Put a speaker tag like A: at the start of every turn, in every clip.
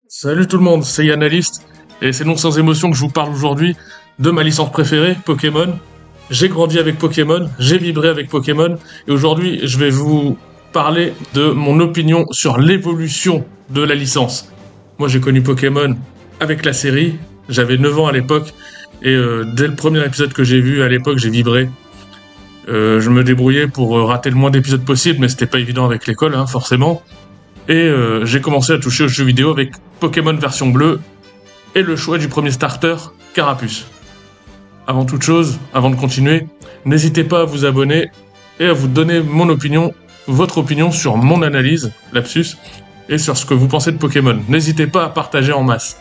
A: Salut tout le monde, c'est Yannalist, et c'est non sans émotion que je vous parle aujourd'hui de ma licence préférée, Pokémon. J'ai grandi avec Pokémon, j'ai vibré avec Pokémon, et aujourd'hui je vais vous parler de mon opinion sur l'évolution de la licence. Moi j'ai connu Pokémon avec la série, j'avais 9 ans à l'époque, et dès le premier épisode que j'ai vu à l'époque j'ai vibré. Je me débrouillais pour rater le moins d'épisodes possible, mais c'était pas évident avec l'école, hein, forcément. Et j'ai commencé à toucher aux jeux vidéo avec Pokémon version bleue et le choix du premier starter, Carapuce. Avant toute chose, avant de continuer, n'hésitez pas à vous abonner et à vous donner mon opinion, votre opinion sur mon analyse, lapsus, et sur ce que vous pensez de Pokémon. N'hésitez pas à partager en masse.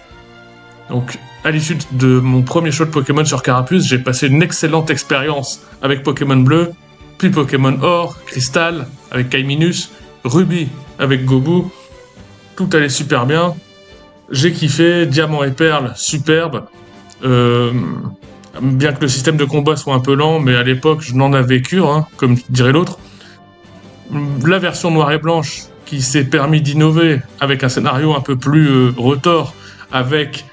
A: Donc, à l'issue de mon premier show de Pokémon sur Carapuce, j'ai passé une excellente expérience avec Pokémon Bleu, puis Pokémon Or, Cristal, avec Kaiminus, Ruby avec Gobu, tout allait super bien. J'ai kiffé, Diamant et Perle, superbe. Bien que le système de combat soit un peu lent, mais à l'époque je n'en avais cure, hein, comme dirait l'autre. La version noire et blanche qui s'est permis d'innover avec un scénario un peu plus retors, avec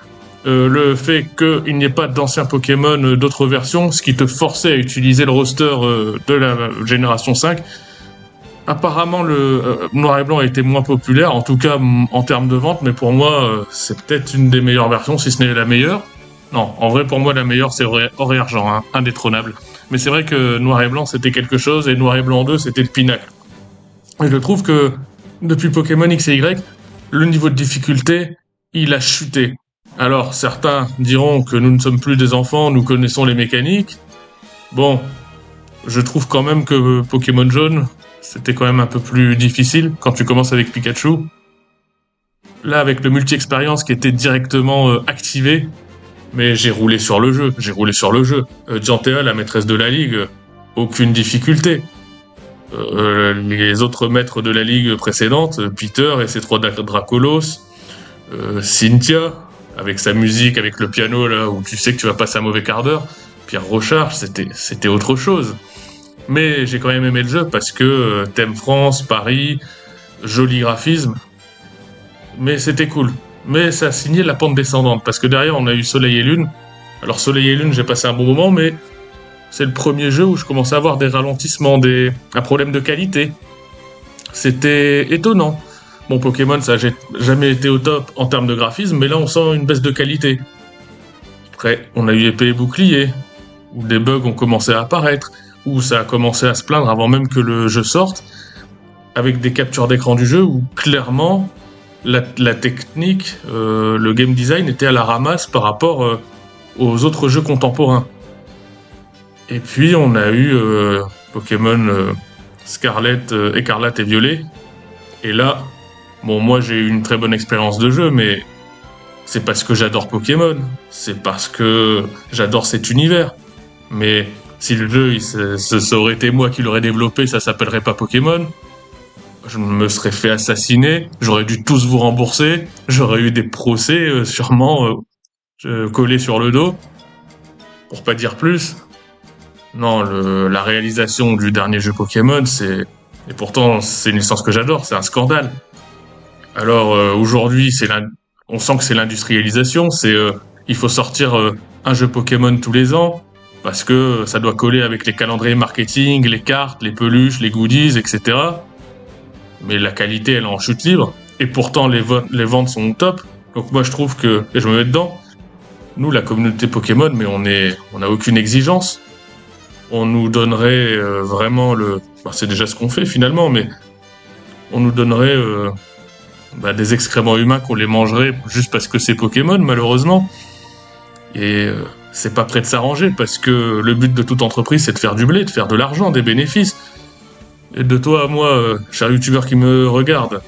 A: le fait qu'il n'y ait pas d'anciens Pokémon d'autres versions, ce qui te forçait à utiliser le roster de la génération 5. Apparemment, le noir et blanc a été moins populaire, en tout cas en termes de vente, mais pour moi, c'est peut-être une des meilleures versions, si ce n'est la meilleure. Non, en vrai, pour moi, la meilleure, c'est Or et Argent, hein, indétrônable. Mais c'est vrai que Noir et Blanc, c'était quelque chose, et Noir et Blanc 2, c'était le pinacle. Et je trouve que, depuis Pokémon X et Y, le niveau de difficulté, il a chuté. Alors, certains diront que nous ne sommes plus des enfants, nous connaissons les mécaniques. Bon, je trouve quand même que Pokémon Jaune, c'était quand même un peu plus difficile quand tu commences avec Pikachu. Là, avec le multi-expérience qui était directement activé, mais j'ai roulé sur le jeu, Diantea, la maîtresse de la ligue, aucune difficulté. Les autres maîtres de la ligue précédente, Peter et ses 3 Dracolos, Cynthia, avec sa musique, avec le piano là, où tu sais que tu vas passer un mauvais quart d'heure, Pierre Rochard, c'était autre chose. Mais j'ai quand même aimé le jeu parce que thème France, Paris, joli graphisme, mais c'était cool. Mais ça a signé la pente descendante parce que derrière on a eu Soleil et Lune. Alors Soleil et Lune, j'ai passé un bon moment, mais c'est le premier jeu où je commençais à avoir des ralentissements, un problème de qualité. C'était étonnant. Bon, Pokémon, ça n'a jamais été au top en termes de graphisme, mais là on sent une baisse de qualité. Après, on a eu épée et bouclier, où des bugs ont commencé à apparaître, où ça a commencé à se plaindre avant même que le jeu sorte, avec des captures d'écran du jeu où clairement la technique, le game design était à la ramasse par rapport aux autres jeux contemporains. Et puis on a eu Pokémon Scarlet, Écarlate et Violet. Et là, bon, moi j'ai eu une très bonne expérience de jeu, mais c'est parce que j'adore Pokémon, c'est parce que j'adore cet univers. Mais si le jeu, ça aurait été moi qui l'aurais développé, ça s'appellerait pas Pokémon. Je me serais fait assassiner, j'aurais dû tous vous rembourser, j'aurais eu des procès sûrement collés sur le dos, pour pas dire plus. Non, la réalisation du dernier jeu Pokémon, et pourtant c'est une licence que j'adore, c'est un scandale. Alors aujourd'hui, on sent que c'est l'industrialisation, il faut sortir un jeu Pokémon tous les ans, parce que ça doit coller avec les calendriers marketing, les cartes, les peluches, les goodies, etc. Mais la qualité, elle est en chute libre. Et pourtant, les ventes sont au top. Donc moi, je trouve que, et je me mets dedans, nous, la communauté Pokémon, mais on n'a aucune exigence. On nous donnerait vraiment c'est déjà ce qu'on fait finalement, mais on nous donnerait des excréments humains qu'on les mangerait juste parce que c'est Pokémon, malheureusement. Et c'est pas prêt de s'arranger, parce que le but de toute entreprise, c'est de faire du blé, de faire de l'argent, des bénéfices. Et de toi à moi, cher youtubeur qui me regarde,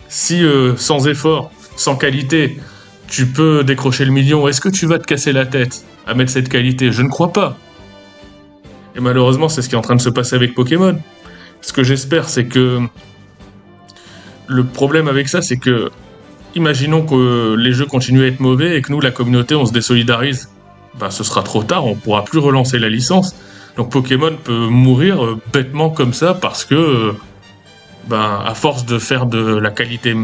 A: si sans effort, sans qualité, tu peux décrocher le million, est-ce que tu vas te casser la tête à mettre cette qualité? Je ne crois pas. Et malheureusement, c'est ce qui est en train de se passer avec Pokémon. Ce que j'espère, c'est que le problème avec ça, c'est que imaginons que les jeux continuent à être mauvais et que nous, la communauté, on se désolidarise. Ce sera trop tard, on pourra plus relancer la licence. Donc Pokémon peut mourir bêtement comme ça parce que, à force de faire de la qualité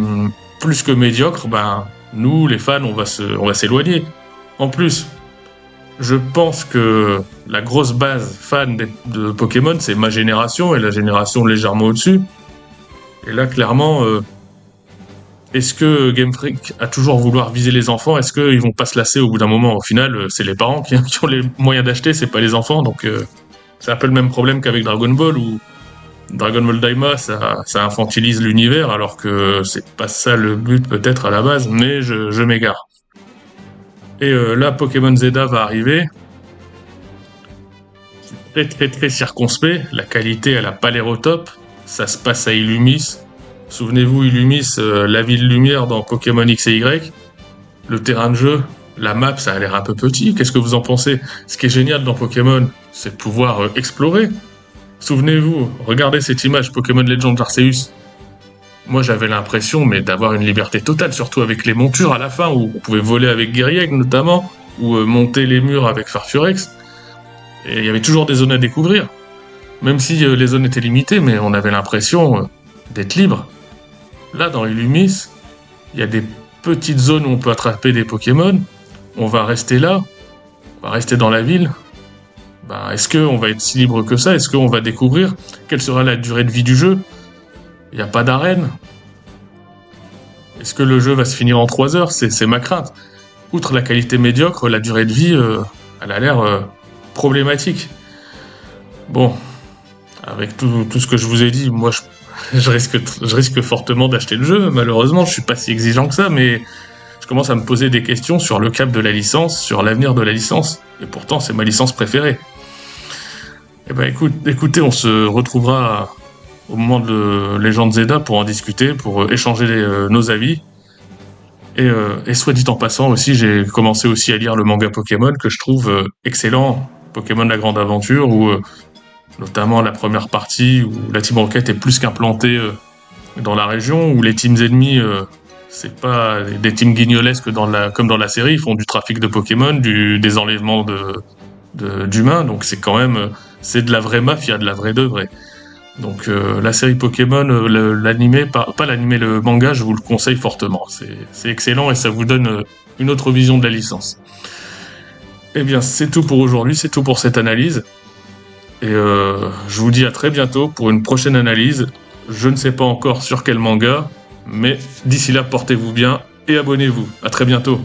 A: plus que médiocre, ben nous, les fans, on va s'éloigner. En plus, je pense que la grosse base fan de Pokémon, c'est ma génération et la génération légèrement au-dessus. Et là, clairement, est-ce que Game Freak a toujours vouloir viser les enfants? Est-ce qu'ils vont pas se lasser au bout d'un moment? Au final, c'est les parents qui ont les moyens d'acheter, c'est pas les enfants. Donc, c'est un peu le même problème qu'avec Dragon Ball, où Dragon Ball Daima, ça infantilise l'univers, alors que c'est pas ça le but peut-être à la base, mais je m'égare. Et là, Pokémon Zeta va arriver. Très très très circonspect. La qualité, elle a pas l'air au top. Ça se passe à Illumis. Souvenez-vous, Illumis, la ville lumière dans Pokémon X et Y. Le terrain de jeu, la map, ça a l'air un peu petit. Qu'est-ce que vous en pensez? Ce qui est génial dans Pokémon, c'est de pouvoir explorer. Souvenez-vous, regardez cette image Pokémon Legends Arceus. Moi, j'avais l'impression, mais d'avoir une liberté totale, surtout avec les montures à la fin, où on pouvait voler avec Guerrieg notamment, ou monter les murs avec Farfurex. Et il y avait toujours des zones à découvrir. Même si les zones étaient limitées, mais on avait l'impression d'être libre. Là, dans Illumis, il y a des petites zones où on peut attraper des Pokémon. On va rester là, on va rester dans la ville. Ben, est-ce qu'on va être si libre que ça? Est-ce qu'on va découvrir? Quelle sera la durée de vie du jeu? Il n'y a pas d'arène. Est-ce que le jeu va se finir en 3 heures? C'est ma crainte. Outre la qualité médiocre, la durée de vie, elle a l'air problématique. Bon, avec tout ce que je vous ai dit, moi je risque fortement d'acheter le jeu. Malheureusement, je suis pas si exigeant que ça, mais je commence à me poser des questions sur le cap de la licence, sur l'avenir de la licence. Et pourtant, c'est ma licence préférée. Eh ben écoutez, on se retrouvera au moment de Legend Zelda pour en discuter, pour échanger nos avis. Et soit dit en passant aussi, j'ai commencé aussi à lire le manga Pokémon que je trouve excellent. Pokémon la grande aventure, où notamment la première partie où la Team Rocket est plus qu'implantée dans la région, où les teams ennemis, c'est pas des teams guignolesques comme dans la série, ils font du trafic de Pokémon, des enlèvements d'humains, donc c'est quand même c'est de la vraie mafia, de la vraie de vraie. Donc la série Pokémon, l'animé, pas l'animé, le manga, je vous le conseille fortement. C'est excellent et ça vous donne une autre vision de la licence. Eh bien, c'est tout pour aujourd'hui, c'est tout pour cette analyse. Et je vous dis à très bientôt pour une prochaine analyse. Je ne sais pas encore sur quel manga, mais d'ici là, portez-vous bien et abonnez-vous. À très bientôt.